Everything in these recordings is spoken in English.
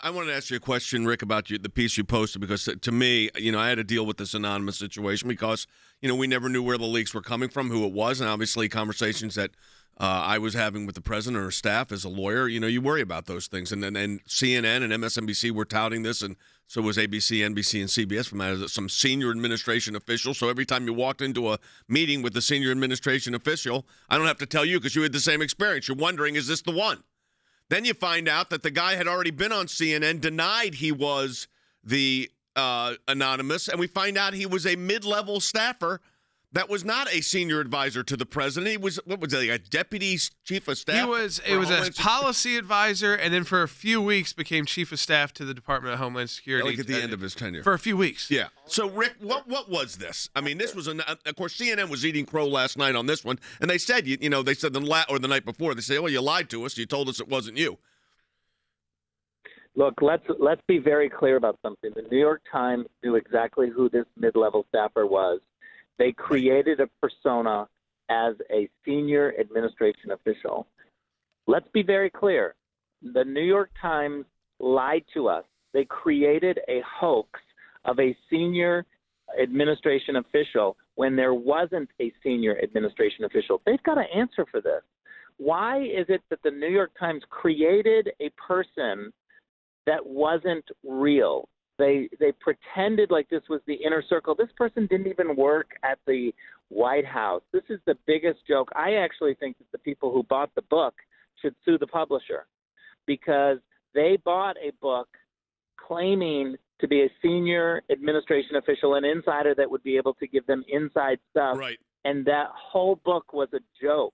I wanted to ask you a question, Rick, about the piece you posted, because to me, I had to deal with this anonymous situation because, we never knew where the leaks were coming from, who it was, and obviously conversations that I was having with the president or staff as a lawyer, you worry about those things. And CNN and MSNBC were touting this, and so was ABC, NBC, and CBS from that as some senior administration official. So every time you walked into a meeting with the senior administration official, I don't have to tell you because you had the same experience. You're wondering, is this the one? Then you find out that the guy had already been on CNN, denied he was the anonymous, and we find out he was a mid-level staffer that was not a senior advisor to the president. He was, what was it, like a deputy chief of staff? It was a policy advisor, and then for a few weeks became chief of staff to the Department of Homeland Security. Like at the end of his tenure. For a few weeks. Yeah. So, Rick, what was this? I mean, this was, of course, CNN was eating crow last night on this one, and they said, they said the night before, they say, well, you lied to us. You told us it wasn't you. Look, let's be very clear about something. The New York Times knew exactly who this mid-level staffer was. They created a persona as a senior administration official. Let's be very clear. The New York Times lied to us. They created a hoax of a senior administration official when there wasn't a senior administration official. They've got to answer for this. Why is it that the New York Times created a person that wasn't real? They pretended like this was the inner circle. This person didn't even work at the White House. This is the biggest joke. I actually think that the people who bought the book should sue the publisher because they bought a book claiming to be a senior administration official, an insider that would be able to give them inside stuff. Right. And that whole book was a joke.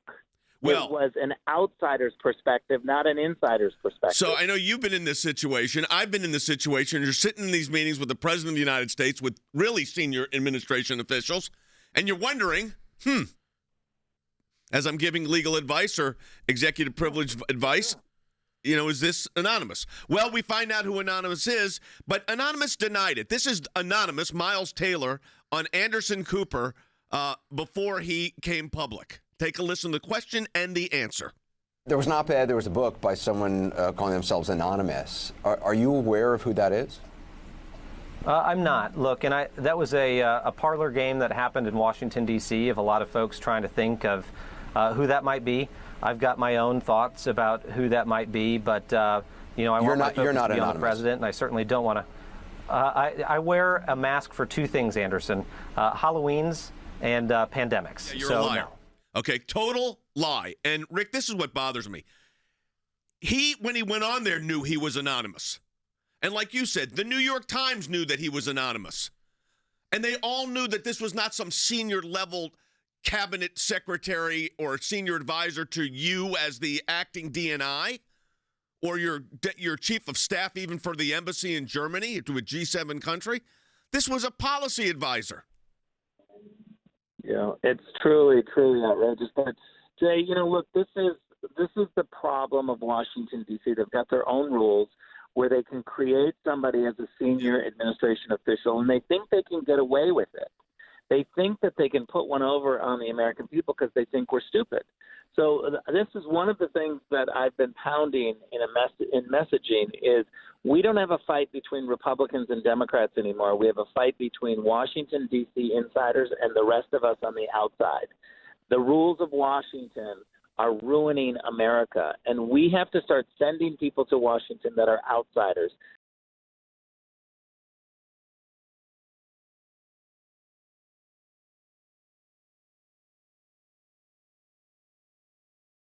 Well, it was an outsider's perspective, not an insider's perspective. So I know you've been in this situation. I've been in this situation. You're sitting in these meetings with the President of the United States with really senior administration officials, and you're wondering, as I'm giving legal advice or executive privilege advice, is this anonymous? Well, we find out who anonymous is, but anonymous denied it. This is anonymous, Miles Taylor, on Anderson Cooper before he came public. Take a listen to the question and the answer. There was an op-ed, there was a book by someone calling themselves Anonymous. Are you aware of who that is? I'm not. Look, and that was a parlor game that happened in Washington, D.C. of a lot of folks trying to think of who that might be. I've got my own thoughts about who that might be, but, I want my focus to be on the president, and I certainly don't want to. I wear a mask for two things, Anderson, Halloweens and pandemics. Yeah, you're a liar. No. Okay, total lie. And, Rick, this is what bothers me. When he went on there, knew he was anonymous. And like you said, the New York Times knew that he was anonymous. And they all knew that this was not some senior-level cabinet secretary or senior advisor to you as the acting DNI or your chief of staff even for the embassy in Germany, to a G7 country. This was a policy advisor. It's truly, truly outrageous. But Jay, look, this is the problem of Washington, D.C. They've got their own rules where they can create somebody as a senior administration official, and they think they can get away with it. They think that they can put one over on the American people because they think we're stupid. So this is one of the things that I've been pounding in messaging is we don't have a fight between Republicans and Democrats anymore. We have a fight between Washington, D.C. insiders and the rest of us on the outside. The rules of Washington are ruining America, and we have to start sending people to Washington that are outsiders.